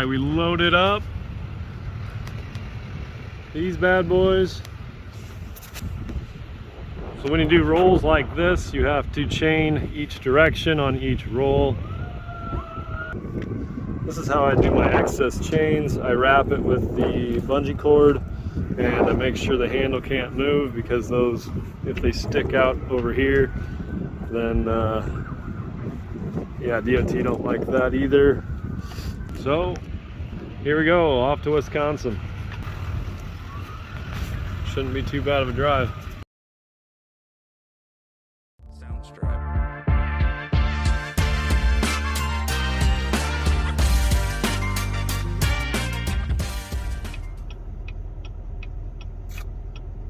we loaded up these bad boys. So when you do rolls like this, you have to chain each direction on each roll. This is how I do my excess chains. I wrap it with the bungee cord and I make sure the handle can't move, because those, if they stick out over here, then yeah, DOT don't like that either. So here we go, off to Wisconsin. Shouldn't be too bad of a drive.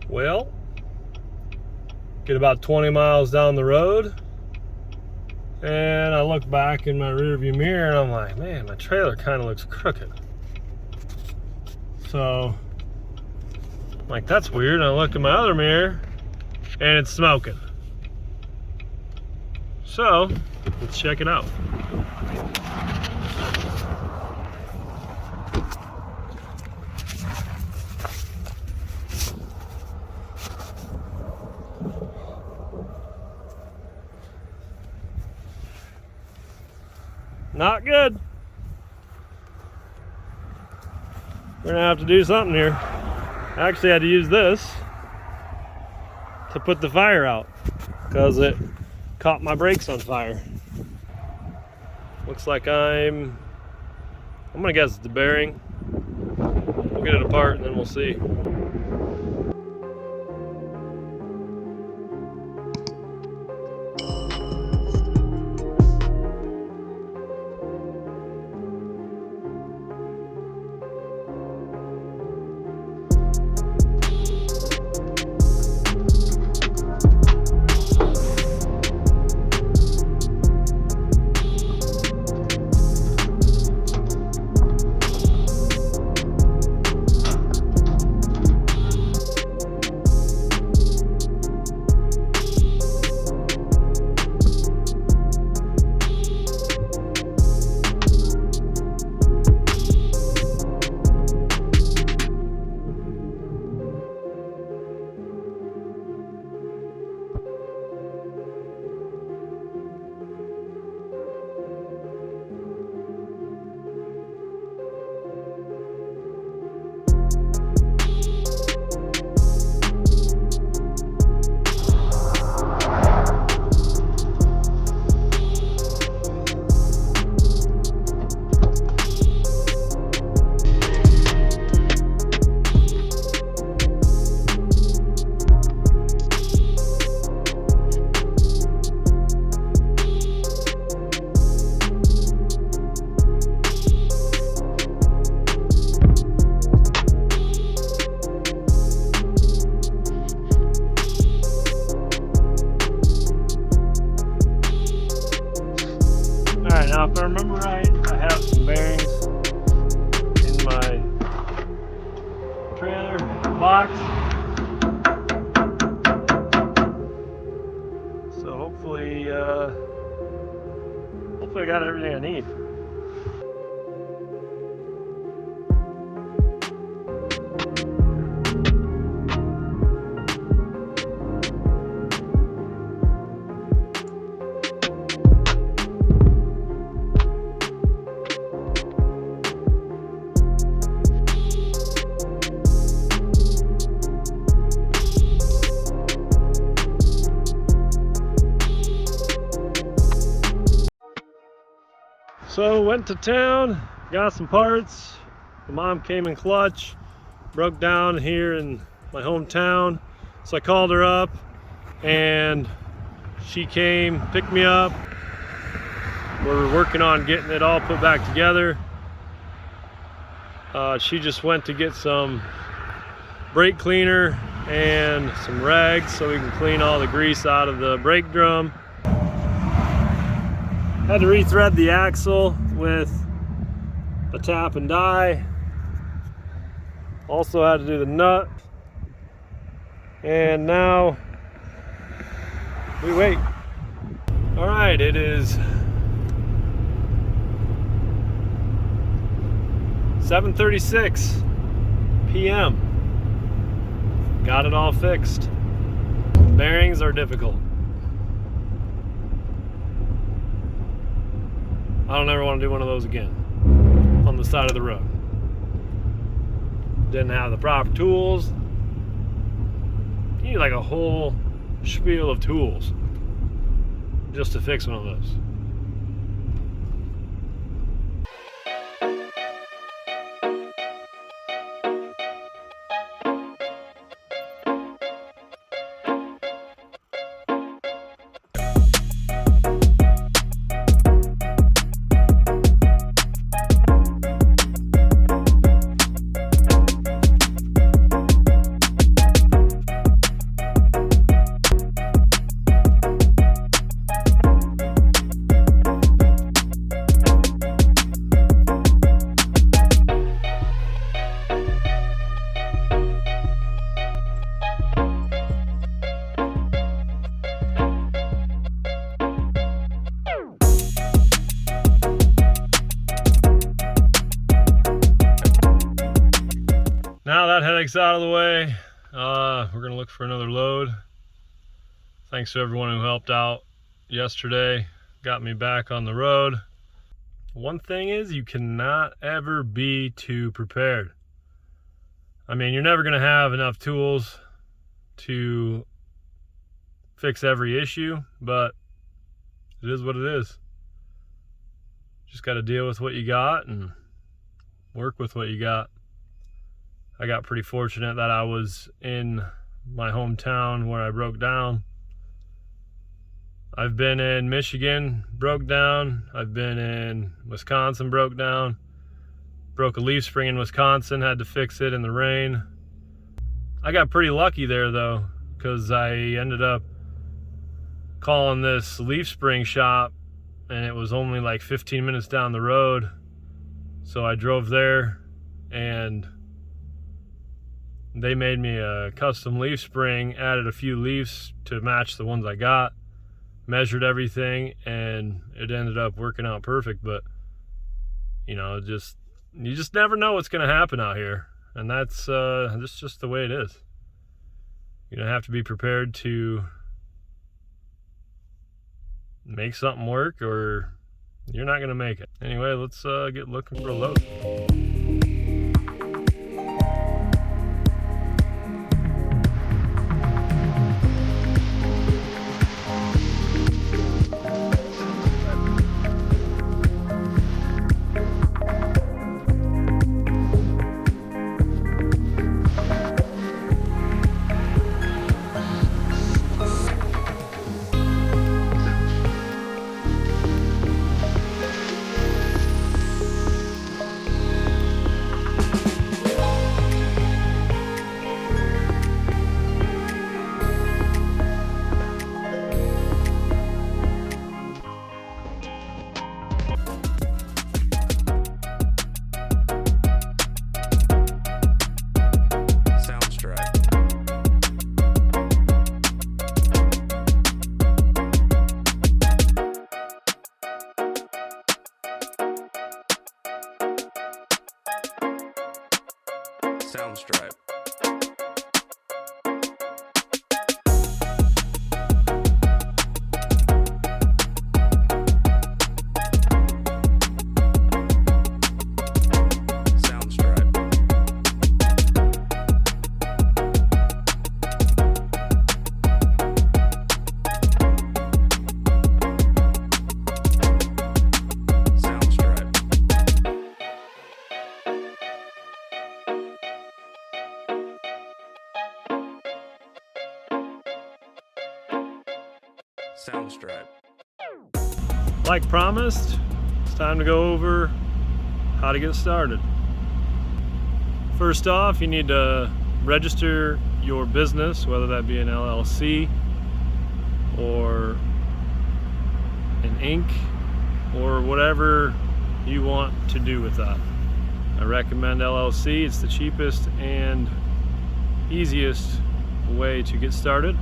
Well, get about 20 miles down the road and I look back in my rearview mirror and I'm like, man, my trailer kind of looks crooked. So I'm like, that's weird. And I look in my other mirror and it's smoking. So let's check it out. Not good. We're gonna have to do something here. I actually had to use this to put the fire out because it caught my brakes on fire. Looks like I'm gonna guess it's the bearing. We'll get it apart and then we'll see. Alright, now if I remember right, I have some bearings in my trailer box. So hopefully I got everything I need. So went to town, got some parts. My mom came in clutch, broke down here in my hometown. So I called her up and she came, picked me up. We're working on getting it all put back together. She just went to get some brake cleaner and some rags so we can clean all the grease out of the brake drum. Had to rethread the axle with a tap and die. Also had to do the nut. And now we wait. All right, it is 7:36 p.m. Got it all fixed. Bearings are difficult. I don't ever want to do one of those again on the side of the road. Didn't have the proper tools. You need like a whole spiel of tools just to fix one of those. Now that headache's out of the way, we're gonna look for another load. Thanks to everyone who helped out yesterday, got me back on the road. One thing is, you cannot ever be too prepared. I mean, you're never gonna have enough tools to fix every issue, but it is what it is. Just gotta deal with what you got and work with what you got. I got pretty fortunate that I was in my hometown where I broke down. I've been in Michigan, broke down. I've been in Wisconsin, broke down. Broke a leaf spring in Wisconsin, had to fix it in the rain. I got pretty lucky there though, because I ended up calling this leaf spring shop and it was only like 15 minutes down the road. So I drove there and they made me a custom leaf spring, added a few leaves to match the ones I got, measured everything, and it ended up working out perfect. But you know, you just never know what's going to happen out here, and that's just the way it is. You don't have to be prepared to make something work, or you're not going to make it. Anyway, let's get looking for a load. Sound stripe. Sound stripe. Like promised, it's time to go over how to get started. First off, you need to register your business, whether that be an LLC or an Inc. or whatever you want to do with that. I recommend LLC. It's the cheapest and easiest way to get started.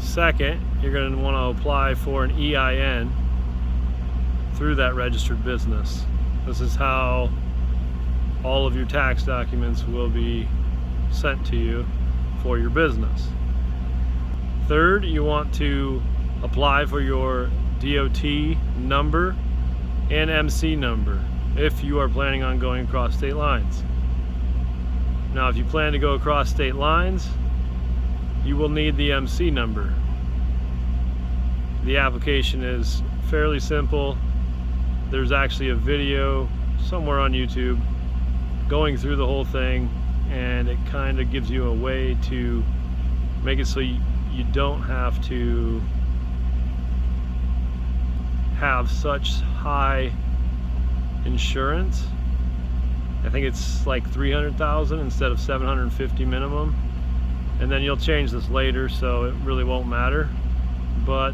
Second, you're going to want to apply for an EIN through that registered business. This is how all of your tax documents will be sent to you for your business. Third, you want to apply for your DOT number and MC number if you are planning on going across state lines. Now, if you plan to go across state lines, you will need the MC number. The application is fairly simple. There's actually a video somewhere on YouTube going through the whole thing, and it kind of gives you a way to make it so you don't have to have such high insurance. I think it's like $300,000 instead of $750 minimum, and then you'll change this later, so it really won't matter, but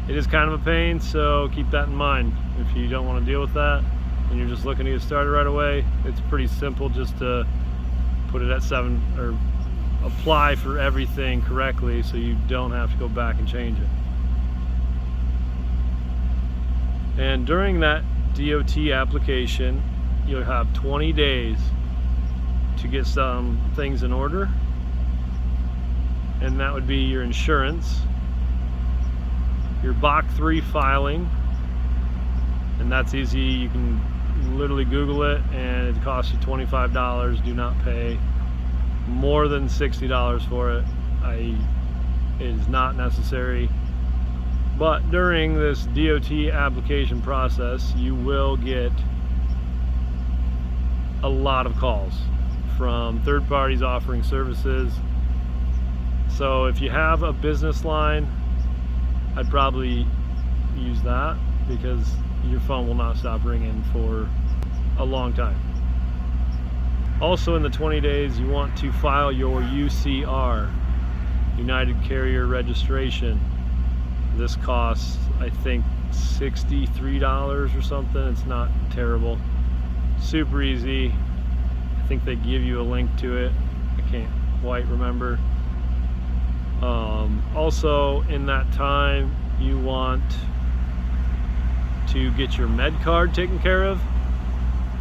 it is kind of a pain, so keep that in mind. If you don't want to deal with that and you're just looking to get started right away, it's pretty simple just to put it at 7 or apply for everything correctly so you don't have to go back and change it. And during that DOT application, you'll have 20 days to get some things in order, and that would be your insurance, your BOC 3 filing, and that's easy. You can literally Google it, and it costs you $25. Do not pay more than $60 for it. It is not necessary. But during this DOT application process, you will get a lot of calls from third parties offering services. So if you have a business line, I'd probably use that, because your phone will not stop ringing for a long time. Also, in the 20 days, you want to file your UCR, United Carrier Registration. This costs, I think, $63 or something. It's not terrible. Super easy. I think they give you a link to it. I can't quite remember. Also, in that time, you want to get your med card taken care of,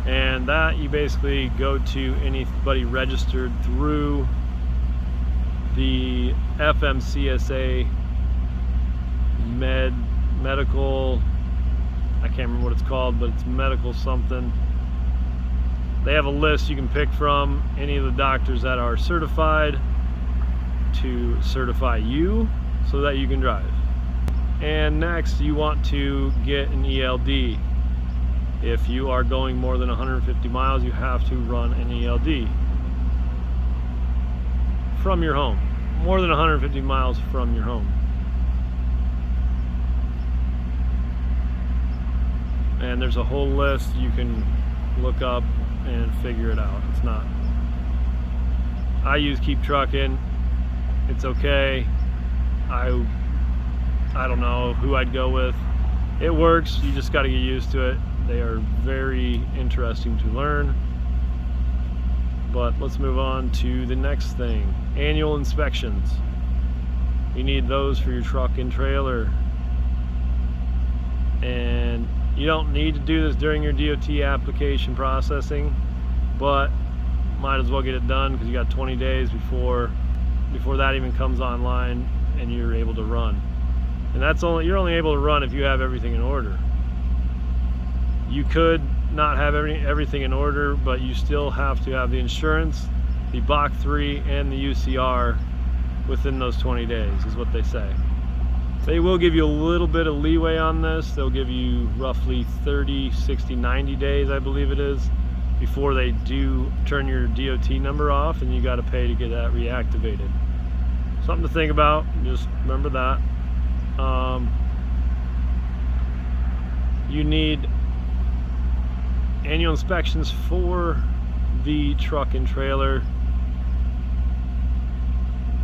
and that you basically go to anybody registered through the FMCSA medical, I can't remember what it's called, but it's medical something. They have a list you can pick from, any of the doctors that are certified to certify you so that you can drive. And next, you want to get an ELD. If you are going more than 150 miles, you have to run an ELD from your home. More than 150 miles from your home. And there's a whole list you can look up and figure it out. It's not, I use Keep Trucking. It's okay. I don't know who I'd go with. It works, you just got to get used to it. They are very interesting to learn. But let's move on to the next thing. Annual inspections. You need those for your truck and trailer. And you don't need to do this during your DOT application processing, but might as well get it done, because you got 20 days before that even comes online and you're able to run. And you're only able to run if you have everything in order. You could not have everything in order, but you still have to have the insurance, the BOC 3, and the UCR within those 20 days, is what they say. They will give you a little bit of leeway on this. They'll give you roughly 30, 60, 90 days, I believe it is, before they do turn your DOT number off, and you got to pay to get that reactivated. Something to think about, just remember that. You need annual inspections for the truck and trailer.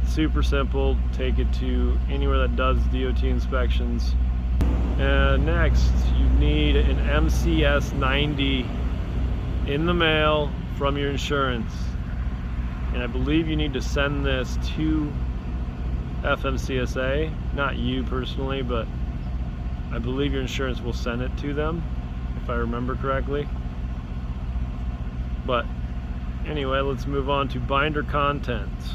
Super simple, take it to anywhere that does DOT inspections. And next, you need an MCS 90 in the mail from your insurance. And I believe you need to send this to FMCSA, not you personally, but I believe your insurance will send it to them, if I remember correctly. But anyway, let's move on to binder contents.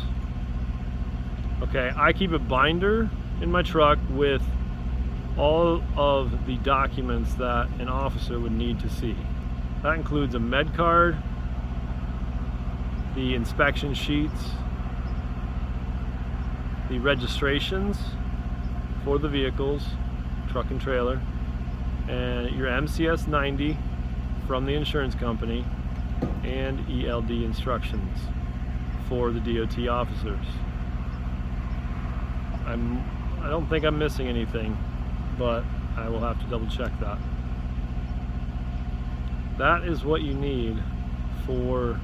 Okay, I keep a binder in my truck with all of the documents that an officer would need to see. That includes a med card, the inspection sheets, the registrations for the vehicles, truck and trailer, and your MCS 90 from the insurance company, and ELD instructions for the DOT officers. I don't think I'm missing anything, but I will have to double check that. That is what you need for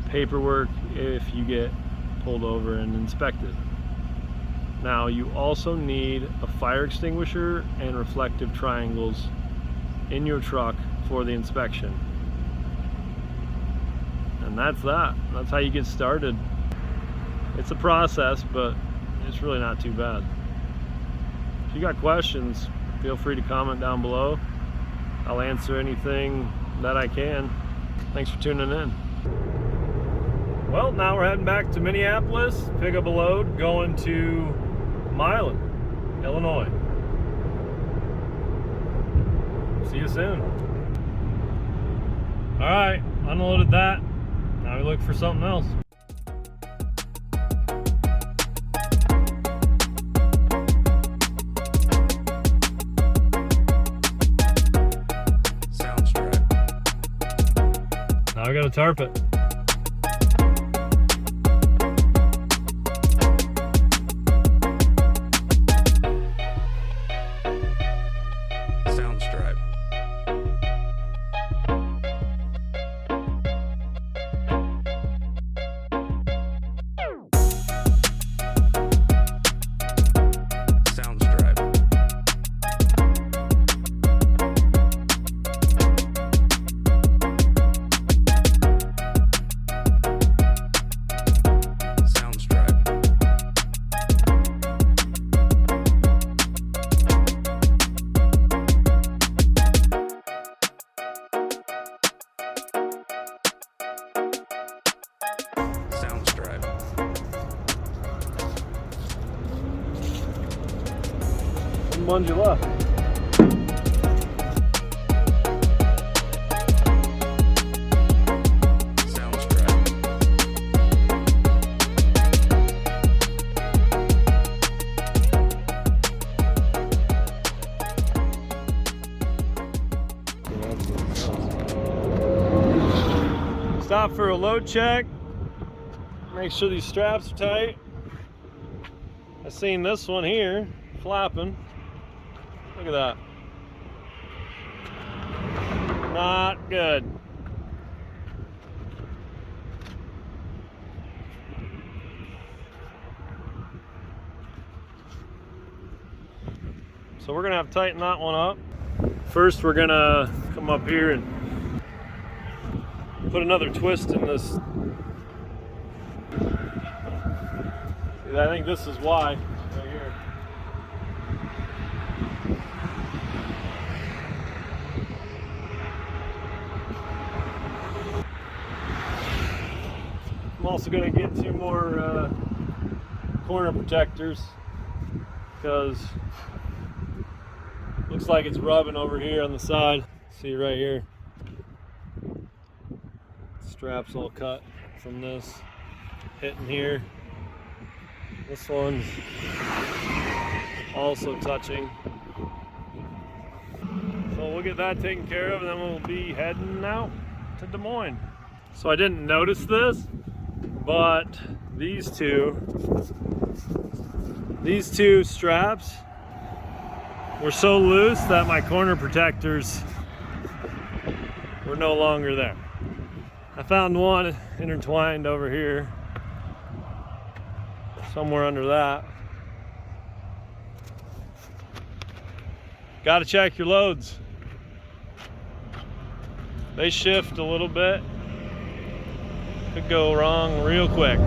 paperwork if you get pulled over and inspected. Now, you also need a fire extinguisher and reflective triangles in your truck for the inspection. And that's that. That's how you get started. It's a process, but it's really not too bad. If you got questions, feel free to comment down below. I'll answer anything that I can. Thanks for tuning in. Well, now we're heading back to Minneapolis, pick up a load, going to Milan, Illinois. See you soon. All right, unloaded that. Now we look for something else. Now I gotta tarp it. Ones you left. Sounds right. Stop for a load check. Make sure these straps are tight. I seen this one here flapping. Look at that. Not good. So we're gonna have to tighten that one up. First, we're gonna come up here and put another twist in this. I think this is why. Right here. I'm also going to get 2 more corner protectors because looks like it's rubbing over here on the side. See right here, straps all cut from this hitting here. This one's also touching. So we'll get that taken care of, and then we'll be heading out to Des Moines. So I didn't notice this, but these two straps were so loose that my corner protectors were no longer there. I found one intertwined over here, somewhere under that. Got to check your loads. They shift a little bit. Could go wrong real quick.